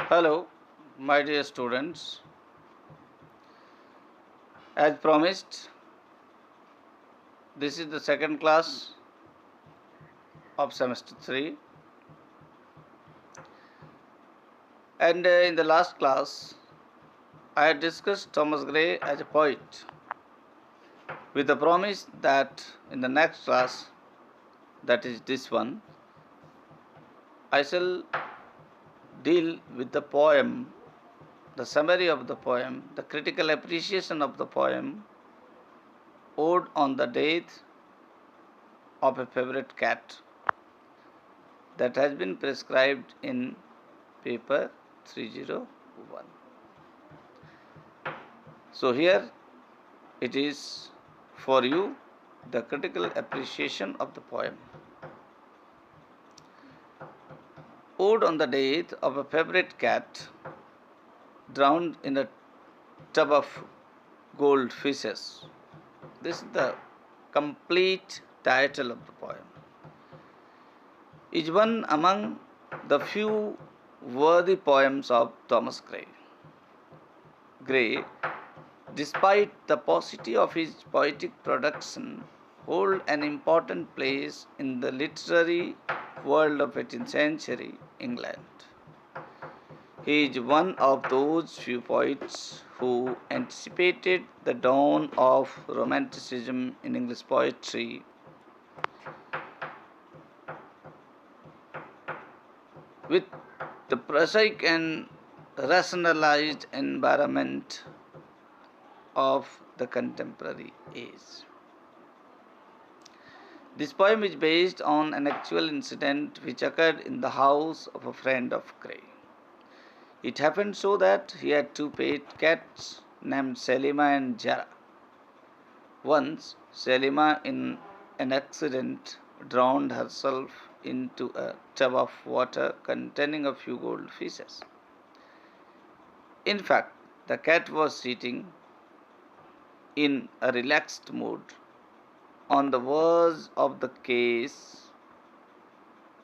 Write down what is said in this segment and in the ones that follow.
Hello, my dear students. As promised, this is the second class of semester 3. And in the last class, I had discussed Thomas Gray as a poet with the promise that in the next class, that is this one, I shall deal with the poem, the summary of the poem, the critical appreciation of the poem, Ode on the Death of a Favorite Cat, that has been prescribed in paper 301. So here it is for you the critical appreciation of the poem. Ode on the death of a favorite cat drowned in a tub of gold fishes. This is the complete title of the poem. Is one among the few worthy poems of Thomas Gray. Gray, despite the paucity of his poetic production, hold an important place in the literary world of 18th century England. He is one of those few poets who anticipated the dawn of Romanticism in English poetry. With the prosaic and rationalized environment of the contemporary age. This poem is based on an actual incident which occurred in the house of a friend of Gray. It happened so that he had two pet cats named Selima and Jara. Once, Selima, in an accident, drowned herself into a tub of water containing a few gold fishes. In fact, the cat was sitting in a relaxed mood on the verge of the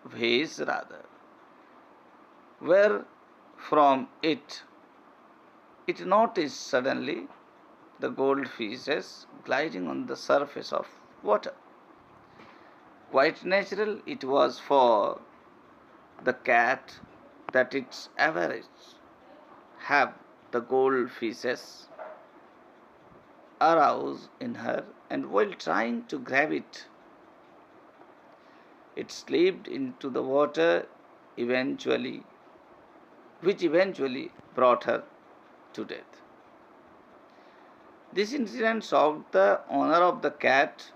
vase rather, where from it noticed suddenly the gold fishes gliding on the surface of water. Quite natural it was for the cat that its average have the gold fishes arouse in her, and while trying to grab it, it slipped into the water which eventually brought her to death. This incident shocked the owner of the cat,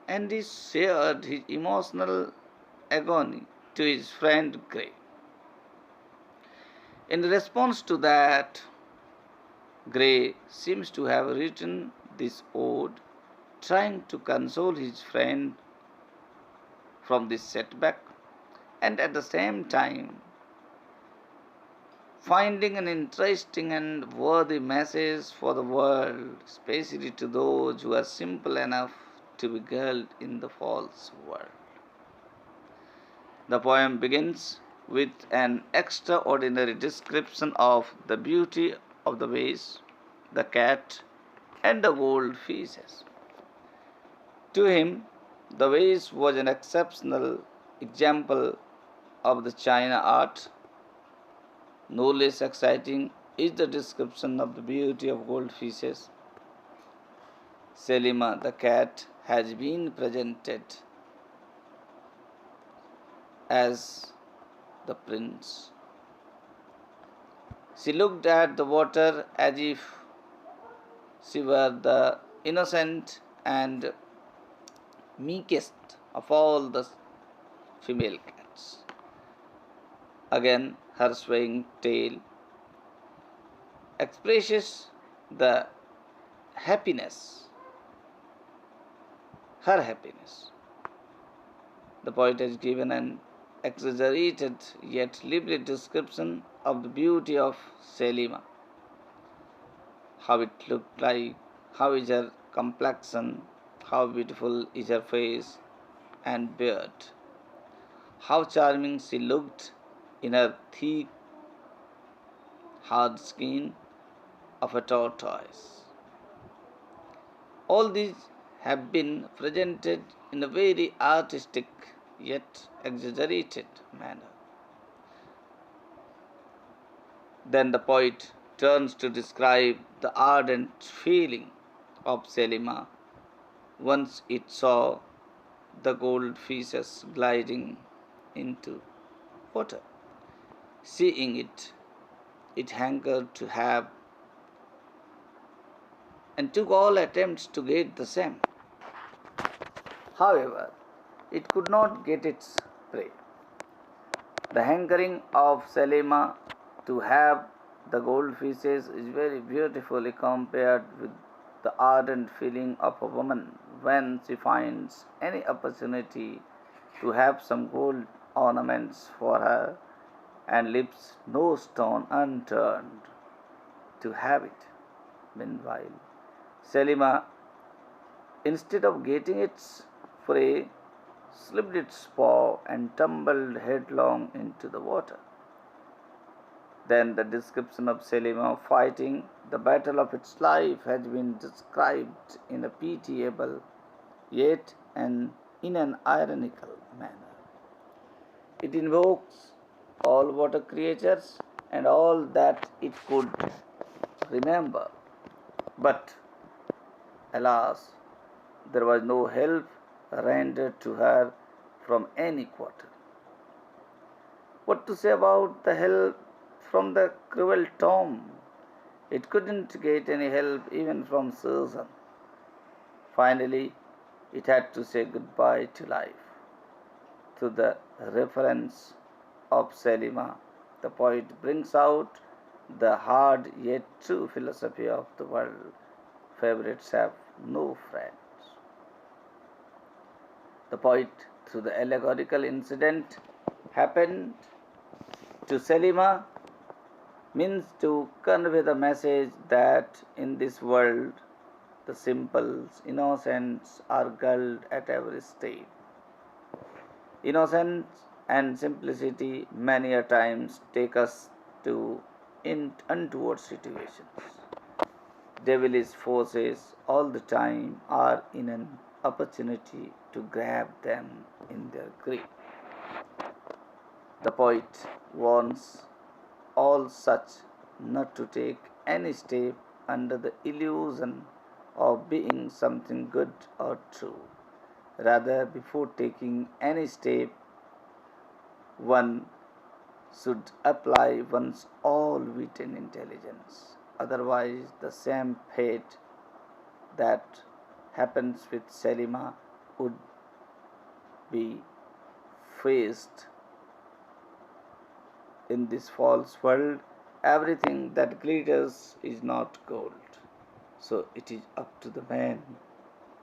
and he shared his emotional agony to his friend Gray. In response to that, Gray seems to have written this ode, trying to console his friend from this setback, and at the same time finding an interesting and worthy message for the world, especially to those who are simple enough to be gulled in the false world. The poem begins with an extraordinary description of the beauty of the vase, the cat, and the gold fishes. To him, the vase was an exceptional example of the China art. No less exciting is the description of the beauty of gold fishes. Selima, the cat, has been presented as the prince. She looked at the water as if she were the innocent and meekest of all the female cats. Again, her swaying tail expresses the happiness, her happiness. The poet has given an exaggerated yet lively description of the beauty of Selima. How it looked like, how is her complexion, how beautiful is her face and beard, how charming she looked in her thick hard skin of a tortoise. All these have been presented in a very artistic yet exaggerated manner. Then the poet turns to describe the ardent feeling of Selima once it saw the goldfishes gliding into water. Seeing it, it hankered to have and took all attempts to get the same. However, it could not get its prey. The hankering of Selima to have the goldfishes is very beautifully compared with the ardent feeling of a woman when she finds any opportunity to have some gold ornaments for her and leaves no stone unturned to have it. Meanwhile, Selima, instead of getting its prey, slipped its paw and tumbled headlong into the water. Then the description of Selima fighting the battle of its life has been described in a pitiable yet in an ironical manner. It invokes all water creatures and all that it could remember. But alas, there was no help rendered to her from any quarter. What to say about the help from the cruel Tom? It couldn't get any help even from Susan. Finally, it had to say goodbye to life. Through the reference of Selima, the poet brings out the hard yet true philosophy of the world. Favorites have no friends. The poet, through the allegorical incident happened to Selima, means to convey the message that in this world the simples, innocents are gulled at every step. Innocence and simplicity many a times take us to untoward situations. Devilish forces all the time are in an opportunity to grab them in their grip. The poet warns all such not to take any step under the illusion of being something good or true. Rather, before taking any step, one should apply one's all wit and intelligence. Otherwise, the same fate that happens with Selima would be faced in this false world. Everything that glitters is not gold. So it is up to the man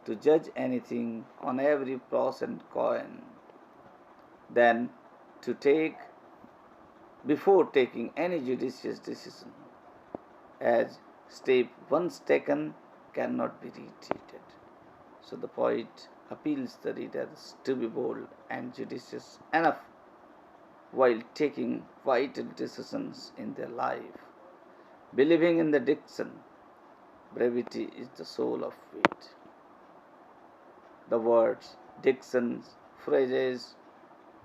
to judge anything on every pros and coin. Then to take before taking any judicious decision, as step once taken cannot be retreated. So the poet appeals the readers to be bold and judicious enough while taking vital decisions in their life. Believing in the diction, brevity is the soul of wit. The words, dictions, phrases,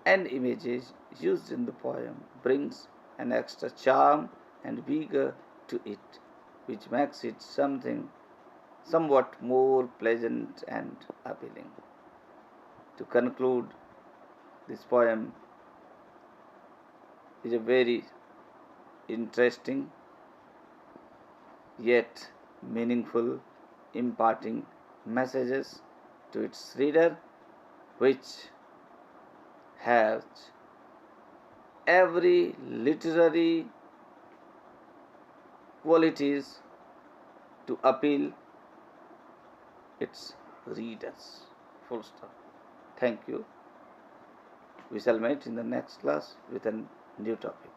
and images used in the poem brings an extra charm and vigor to it, which makes it somewhat more pleasant and appealing. To conclude, this poem is a very interesting yet meaningful, imparting messages to its reader, which has every literary qualities to appeal its readers. Full stop. Thank you. We shall meet in the next class with a new topic.